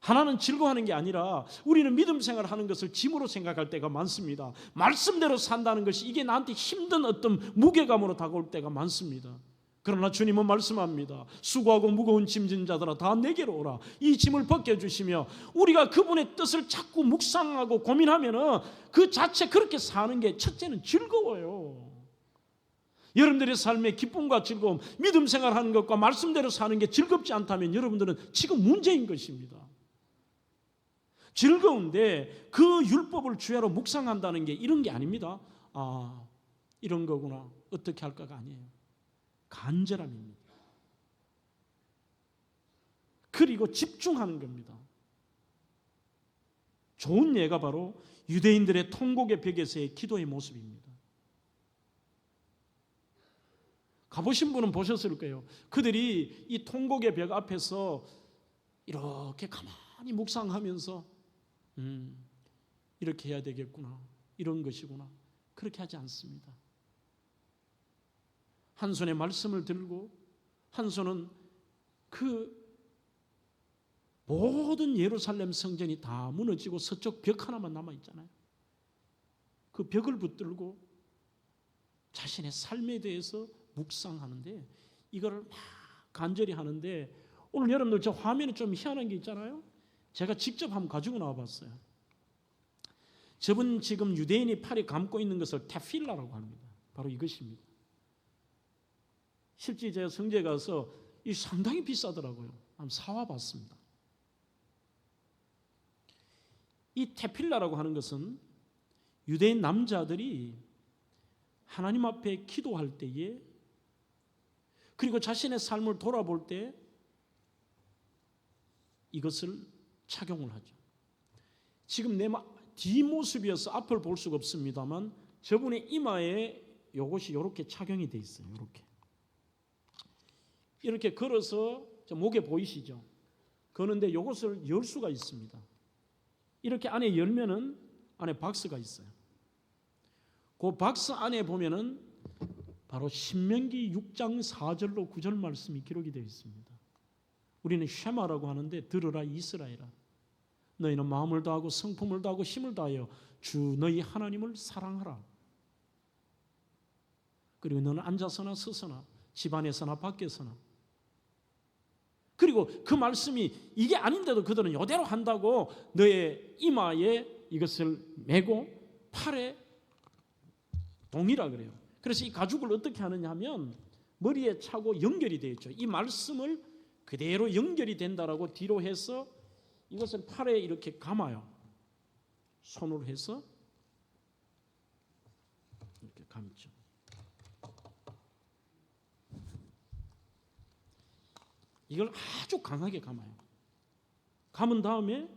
하나는 즐거워하는 게 아니라 우리는 믿음 생활을 하는 것을 짐으로 생각할 때가 많습니다. 말씀대로 산다는 것이 이게 나한테 힘든 어떤 무게감으로 다가올 때가 많습니다. 그러나 주님은 말씀합니다. 수고하고 무거운 짐진 자들아 다 내게로 오라. 이 짐을 벗겨주시며 우리가 그분의 뜻을 자꾸 묵상하고 고민하면 그 자체 그렇게 사는 게 첫째는 즐거워요. 여러분들의 삶의 기쁨과 즐거움, 믿음 생활하는 것과 말씀대로 사는 게 즐겁지 않다면 여러분들은 지금 문제인 것입니다. 즐거운데 그 율법을 주야로 묵상한다는 게 이런 게 아닙니다. 아, 이런 거구나. 어떻게 할까가 아니에요. 간절함입니다. 그리고 집중하는 겁니다. 좋은 예가 바로 유대인들의 통곡의 벽에서의 기도의 모습입니다. 가보신 분은 보셨을 거예요. 그들이 이 통곡의 벽 앞에서 이렇게 가만히 묵상하면서 이렇게 해야 되겠구나, 이런 것이구나, 그렇게 하지 않습니다. 한 손에 말씀을 들고 한 손은 그 모든 예루살렘 성전이 다 무너지고 서쪽 벽 하나만 남아있잖아요. 그 벽을 붙들고 자신의 삶에 대해서 묵상하는데 이거를 막 간절히 하는데 오늘 여러분들 저 화면에 좀 희한한 게 있잖아요. 제가 직접 한번 가지고 나와봤어요. 저분 지금 유대인이 팔에 감고 있는 것을 테필라라고 합니다. 바로 이것입니다. 실제 제가 성지에 가서 이 상당히 비싸더라고요. 한번 사와 봤습니다. 이 테필라라고 하는 것은 유대인 남자들이 하나님 앞에 기도할 때에 그리고 자신의 삶을 돌아볼 때 이것을 착용을 하죠. 지금 내 뒷모습이어서 앞을 볼 수가 없습니다만 저분의 이마에 이것이 이렇게 착용이 돼 있어요. 이렇게 걸어서 목에 보이시죠? 거는데 이것을 열 수가 있습니다. 이렇게 안에 열면은 안에 박스가 있어요. 그 박스 안에 보면은 바로 신명기 6장 4절로 9절 말씀이 기록이 되어 있습니다. 우리는 쉐마라고 하는데 들으라 이스라엘아, 너희는 마음을 다하고 성품을 다하고 힘을 다하여 주 너희 하나님을 사랑하라. 그리고 너는 앉아서나 서서나 집안에서나 밖에서나. 그리고 그 말씀이 이게 아닌데도 그들은 이대로 한다고 너의 이마에 이것을 메고 팔에 동이라 그래요. 그래서 이 가죽을 어떻게 하느냐 하면 머리에 차고 연결이 되어 있죠. 이 말씀을 그대로 연결이 된다라고 뒤로 해서 이것을 팔에 이렇게 감아요. 손으로 해서 이렇게 감죠. 이걸 아주 강하게 감아요. 감은 다음에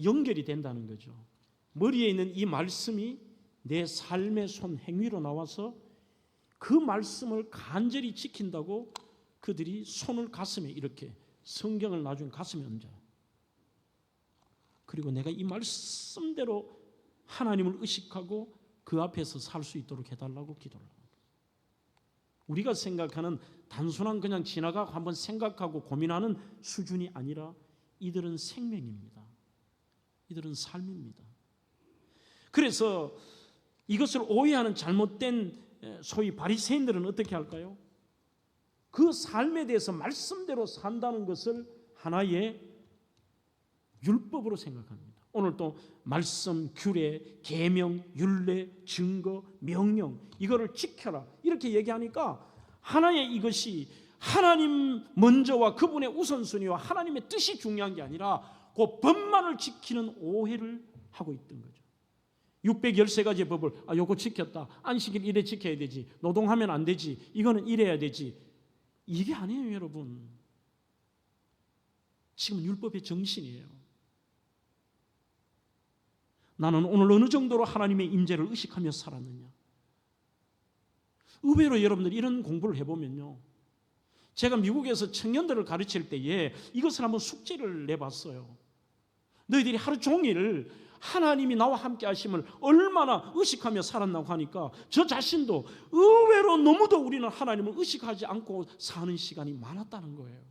연결이 된다는 거죠. 머리에 있는 이 말씀이 내 삶의 손 행위로 나와서 그 말씀을 간절히 지킨다고 그들이 손을 가슴에 이렇게 성경을 나중에 가슴에 얹어요. 그리고 내가 이 말씀대로 하나님을 의식하고 그 앞에서 살 수 있도록 해달라고 기도를 합니다. 우리가 생각하는 단순한 그냥 지나가고 한번 생각하고 고민하는 수준이 아니라 이들은 생명입니다. 이들은 삶입니다. 그래서 이것을 오해하는 잘못된 소위 바리새인들은 어떻게 할까요? 그 삶에 대해서 말씀대로 산다는 것을 하나의 율법으로 생각합니다. 오늘 또 말씀, 규례, 계명, 율례, 증거, 명령 이거를 지켜라 이렇게 얘기하니까 하나의 이것이 하나님 먼저와 그분의 우선순위와 하나님의 뜻이 중요한 게 아니라 그 법만을 지키는 오해를 하고 있던 거죠. 613가지의 법을 요거 지켰다. 안식일 이래 지켜야 되지. 노동하면 안 되지. 이거는 이래야 되지. 이게 아니에요, 여러분. 지금 율법의 정신이에요. 나는 오늘 어느 정도로 하나님의 임재를 의식하며 살았느냐. 의외로 여러분들 이런 공부를 해보면요, 제가 미국에서 청년들을 가르칠 때에 이것을 한번 숙제를 내봤어요. 너희들이 하루 종일 하나님이 나와 함께 하심을 얼마나 의식하며 살았나고 하니까 저 자신도 의외로 너무도 우리는 하나님을 의식하지 않고 사는 시간이 많았다는 거예요.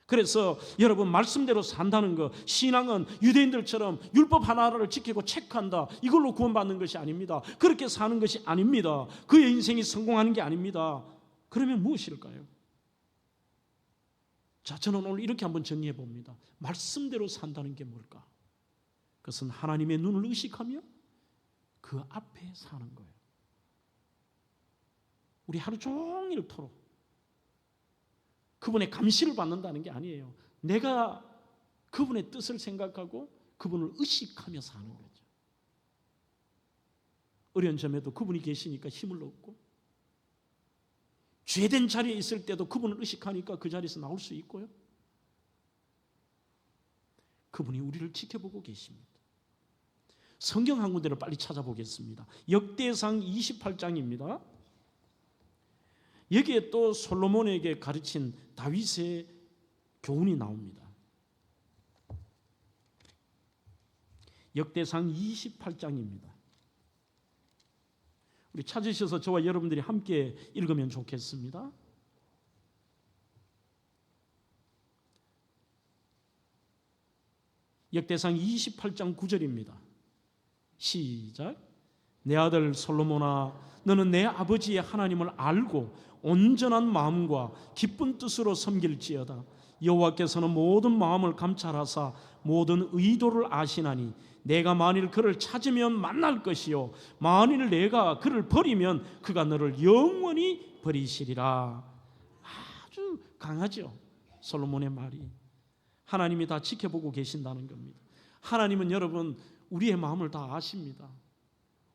그래서 여러분 말씀대로 산다는 거, 신앙은 유대인들처럼 율법 하나를 지키고 체크한다 이걸로 구원받는 것이 아닙니다. 그렇게 사는 것이 아닙니다. 그의 인생이 성공하는 게 아닙니다. 그러면 무엇일까요? 자, 저는 오늘 이렇게 한번 정리해 봅니다. 말씀대로 산다는 게 뭘까? 그것은 하나님의 눈을 의식하며 그 앞에 사는 거예요. 우리 하루 종일토록 그분의 감시를 받는다는 게 아니에요. 내가 그분의 뜻을 생각하고 그분을 의식하며 사는 거죠. 어려운 점에도 그분이 계시니까 힘을 얻고, 죄된 자리에 있을 때도 그분을 의식하니까 그 자리에서 나올 수 있고요. 그분이 우리를 지켜보고 계십니다. 성경 한 군데를 빨리 찾아보겠습니다. 역대상 28장입니다. 여기에 또 솔로몬에게 가르친 다윗의 교훈이 나옵니다. 역대상 28장입니다. 우리 찾으셔서 저와 여러분들이 함께 읽으면 좋겠습니다. 역대상 28장 9절입니다. 시작. 내 아들 솔로몬아, 너는 내 아버지의 하나님을 알고 온전한 마음과 기쁜 뜻으로 섬길지어다. 여호와께서는 모든 마음을 감찰하사 모든 의도를 아시나니 내가 만일 그를 찾으면 만날 것이요 만일 내가 그를 버리면 그가 너를 영원히 버리시리라. 아주 강하죠, 솔로몬의 말이. 하나님이 다 지켜보고 계신다는 겁니다. 하나님은 여러분 우리의 마음을 다 아십니다.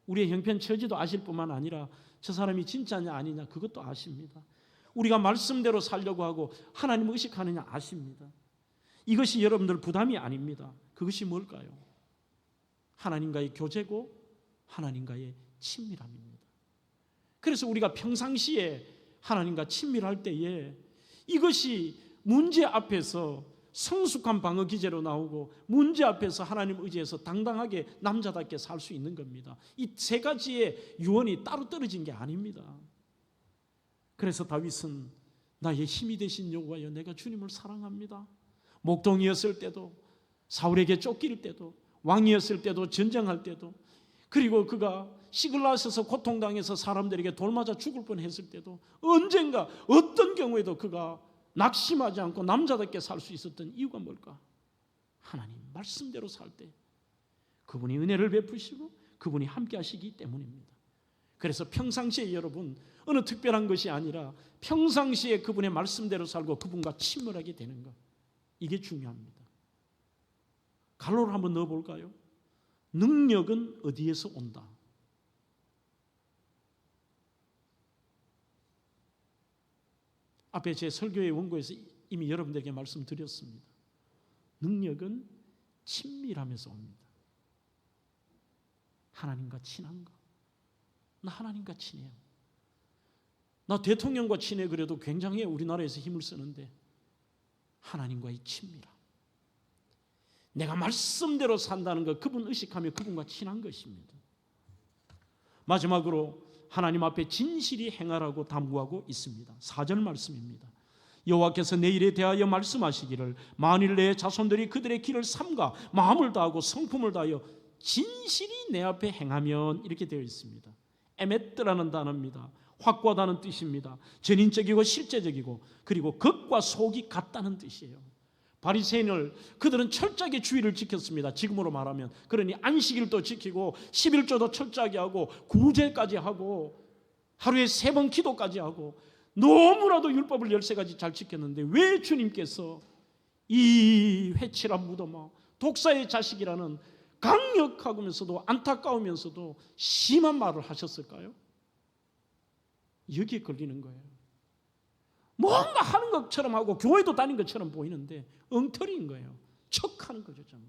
우리의 형편처지도 아실 뿐만 아니라 저 사람이 진짜냐 아니냐 그것도 아십니다. 우리가 말씀대로 살려고 하고 하나님을 의식하느냐 아십니다. 이것이 여러분들 부담이 아닙니다. 그것이 뭘까요? 하나님과의 교제고 하나님과의 친밀함입니다. 그래서 우리가 평상시에 하나님과 친밀할 때에 이것이 문제 앞에서 성숙한 방어 기제로 나오고 문제 앞에서 하나님 의지해서 당당하게 남자답게 살 수 있는 겁니다. 이 세 가지의 유언이 따로 떨어진 게 아닙니다. 그래서 다윗은 나의 힘이 되신 여호와여, 내가 주님을 사랑합니다. 목동이었을 때도, 사울에게 쫓길 때도, 왕이었을 때도, 전쟁할 때도, 그리고 그가 시글라스에서 고통당해서 사람들에게 돌맞아 죽을 뻔했을 때도, 언젠가 어떤 경우에도 그가 낙심하지 않고 남자답게 살 수 있었던 이유가 뭘까? 하나님 말씀대로 살 때 그분이 은혜를 베푸시고 그분이 함께 하시기 때문입니다. 그래서 평상시에 여러분 어느 특별한 것이 아니라 평상시에 그분의 말씀대로 살고 그분과 친밀하게 되는 것, 이게 중요합니다. 갈로를 한번 넣어볼까요? 능력은 어디에서 온다? 앞에 제 설교의 원고에서 이미 여러분들에게 말씀드렸습니다. 능력은 친밀함에서 옵니다. 하나님과 친한 거. 나 하나님과 친해요. 나 대통령과 친해 그래도 굉장히 우리나라에서 힘을 쓰는데 하나님과의 친밀함. 내가 말씀대로 산다는 것, 그분 의식하며 그분과 친한 것입니다. 마지막으로 하나님 앞에 진실이 행하라고 당부하고 있습니다. 4절 말씀입니다. 여호와께서 내 일에 대하여 말씀하시기를 만일 내 자손들이 그들의 길을 삼가 마음을 다하고 성품을 다하여 진실이 내 앞에 행하면, 이렇게 되어 있습니다. 에메트라는 단어입니다. 확고하다는 뜻입니다. 전인적이고 실제적이고, 그리고 겉과 속이 같다는 뜻이에요. 바리새인을 그들은 철저하게 주의를 지켰습니다. 지금으로 말하면. 그러니 안식일도 지키고 11조도 철저하게 하고 구제까지 하고 하루에 3번 기도까지 하고 너무나도 율법을 13가지 잘 지켰는데, 왜 주님께서 이 회칠한 무덤아, 독사의 자식이라는 강력하면서도 안타까우면서도 심한 말을 하셨을까요? 여기에 걸리는 거예요. 뭔가 하는 것처럼 하고 교회도 다닌 것처럼 보이는데 엉터리인 거예요. 척하는 거죠. 전부.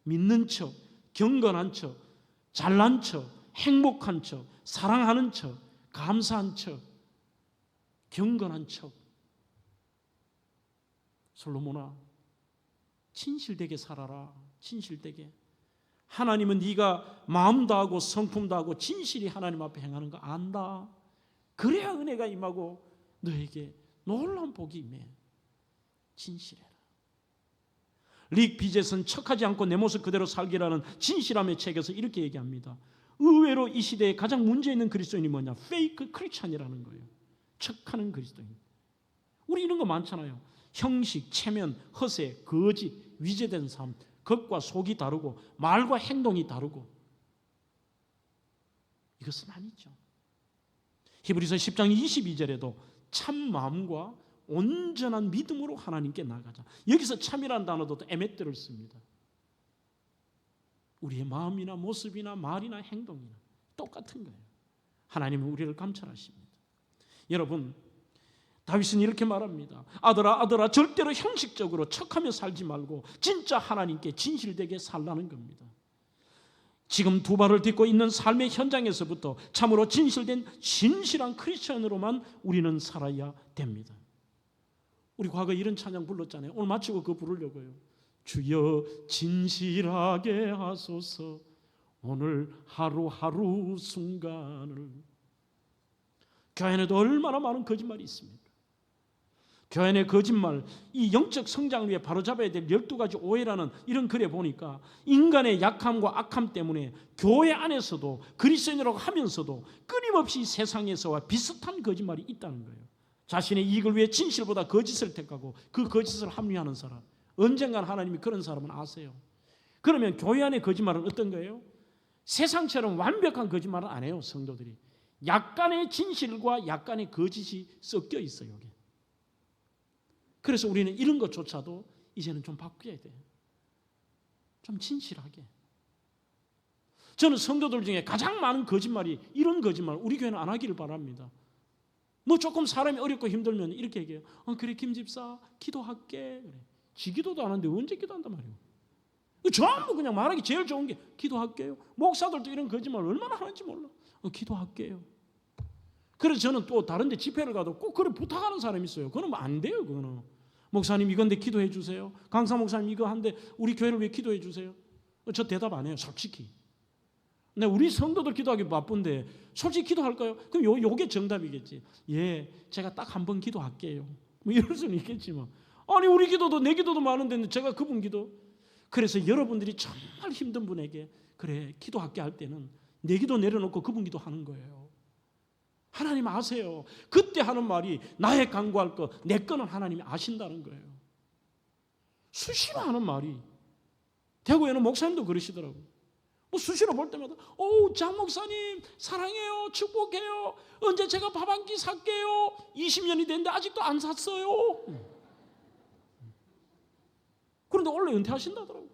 믿는 척, 경건한 척, 잘난 척, 행복한 척, 사랑하는 척, 감사한 척, 경건한 척. 솔로몬아, 진실되게 살아라. 진실되게. 하나님은 네가 마음 다하고 성품 다하고 진실이 하나님 앞에 행하는 거 안다. 그래야 은혜가 임하고 너에게 놀라운 복이 임해. 진실해라. 릭 비젯은 척하지 않고 내 모습 그대로 살기라는 진실함의 책에서 이렇게 얘기합니다. 의외로 이 시대에 가장 문제 있는 그리스도인이 뭐냐? 페이크 크리스찬이라는 거예요. 척하는 그리스도인. 우리 이런 거 많잖아요. 형식, 체면, 허세, 거짓, 위제된 삶, 겉과 속이 다르고 말과 행동이 다르고. 이것은 아니죠. 히브리서 10장 22절에도 참 마음과 온전한 믿음으로 하나님께 나가자. 여기서 참이라는 단어도 에메트를 씁니다. 우리의 마음이나 모습이나 말이나 행동이나 똑같은 거예요. 하나님은 우리를 감찰하십니다. 여러분, 다윗은 이렇게 말합니다. 아들아, 아들아, 절대로 형식적으로 척하며 살지 말고 진짜 하나님께 진실되게 살라는 겁니다. 지금 두 발을 딛고 있는 삶의 현장에서부터 참으로 진실된 진실한 크리스천으로만 우리는 살아야 됩니다. 우리 과거에 이런 찬양 불렀잖아요. 오늘 마치고 그거 부르려고요. 주여 진실하게 하소서 오늘 하루하루 순간을. 교회 안에도 얼마나 많은 거짓말이 있습니까? 교회 안의 거짓말, 이 영적 성장을 위해 바로잡아야 될 12가지 오해라는 이런 글에 보니까 인간의 약함과 악함 때문에 교회 안에서도 그리스도인이라고 하면서도 끊임없이 세상에서와 비슷한 거짓말이 있다는 거예요. 자신의 이익을 위해 진실보다 거짓을 택하고 그 거짓을 합리화하는 사람, 언젠간 하나님이 그런 사람은 아세요. 그러면 교회 안의 거짓말은 어떤 거예요? 세상처럼 완벽한 거짓말은 안 해요. 성도들이 약간의 진실과 약간의 거짓이 섞여 있어요. 여기. 그래서 우리는 이런 것조차도 이제는 좀 바꿔야 돼요. 좀 진실하게. 저는 성도들 중에 가장 많은 거짓말이 이런 거짓말, 우리 교회는 안 하기를 바랍니다. 뭐 조금 사람이 어렵고 힘들면 이렇게 얘기해요. 그래 김 집사 기도할게. 그래. 지 기도도 안 하는데 언제 기도한단 말이에요. 전부 그냥 말하기 제일 좋은 게 기도할게요. 목사들도 이런 거짓말 얼마나 하는지 몰라. 기도할게요. 그래서 저는 또 다른 데 집회를 가도 꼭 그래 부탁하는 사람이 있어요. 그건 뭐 안 돼요. 그거는. 목사님 이건데 기도해 주세요. 강사 목사님 이거 한데 우리 교회를 위해 기도해 주세요. 저 대답 안 해요. 솔직히. 근데 우리 성도들 기도하기 바쁜데 솔직히 기도할까요? 그럼 요게 정답이겠지. 예, 제가 딱 한 번 기도할게요. 뭐 이럴 수는 있겠지만. 아니 우리 기도도 내 기도도 많은데 제가 그분 기도. 그래서 여러분들이 정말 힘든 분에게 그래 기도할게 할 때는 내 기도 내려놓고 그분 기도 하는 거예요. 하나님 아세요. 그때 하는 말이 나의 간구할 거, 내 거는 하나님이 아신다는 거예요. 수시로 하는 말이. 대구에는 목사님도 그러시더라고요. 뭐 수시로 볼 때마다 장 목사님 사랑해요. 축복해요. 언제 제가 밥 한 끼 살게요. 20년이 됐는데 아직도 안 샀어요. 그런데 원래 은퇴하신다더라고요.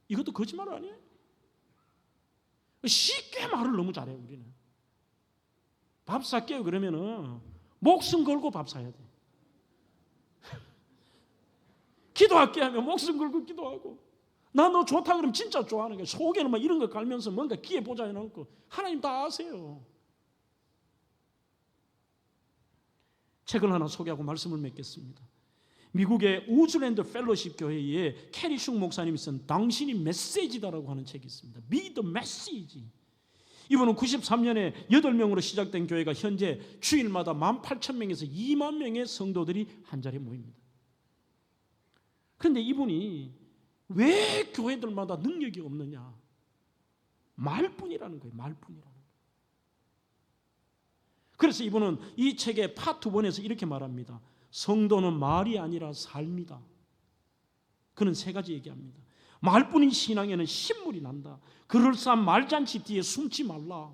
이것도 거짓말 아니에요? 쉽게 말을 너무 잘해요. 우리는 밥 살게요 그러면은 목숨 걸고 밥 사야 돼. 기도할게 하면 목숨 걸고 기도하고, 나 너 좋다 그러면 진짜 좋아하는 거야. 속에는 막 이런 거 갈면서 뭔가 기회 보자 해놓고. 하나님 다 아세요. 책을 하나 소개하고 말씀을 맺겠습니다. 미국의 우즈랜드 펠로십 교회에 캐리 슝 목사님이 쓴 당신이 메시지다라고 하는 책이 있습니다. Be the message. 이분은 93년에 8명으로 시작된 교회가 현재 주일마다 18,000명에서 2만 명의 성도들이 한 자리에 모입니다. 그런데 이분이 왜 교회들마다 능력이 없느냐? 말뿐이라는 거예요. 말뿐이라는 거예요. 그래서 이분은 이 책의 파트 1에서 이렇게 말합니다. 성도는 말이 아니라 삶이다. 그는 3가지 얘기합니다. 말뿐인 신앙에는 신물이 난다. 그럴싸한 말잔치 뒤에 숨지 말라.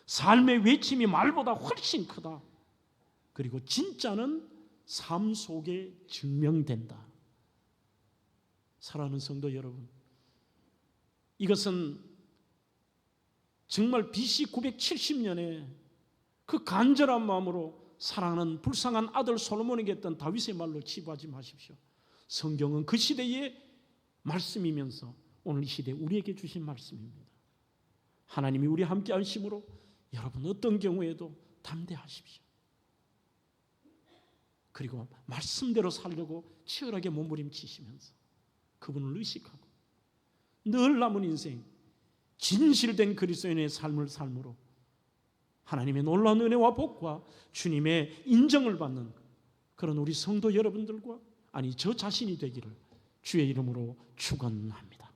삶의 외침이 말보다 훨씬 크다. 그리고 진짜는 삶 속에 증명된다. 사랑하는 성도 여러분, 이것은 정말 BC 970년에 그 간절한 마음으로 사랑하는 불쌍한 아들 솔로몬에게 했던 다윗의 말로 치부하지 마십시오. 성경은 그 시대의 말씀이면서 오늘 이 시대에 우리에게 주신 말씀입니다. 하나님이 우리 함께 하심으로 여러분 어떤 경우에도 담대하십시오. 그리고 말씀대로 살려고 치열하게 몸부림치시면서 그분을 의식하고 늘 남은 인생 진실된 그리스도인의 삶을 삶으로 하나님의 놀라운 은혜와 복과 주님의 인정을 받는 그런 우리 성도 여러분들과 아니 저 자신이 되기를 주의 이름으로 축원합니다.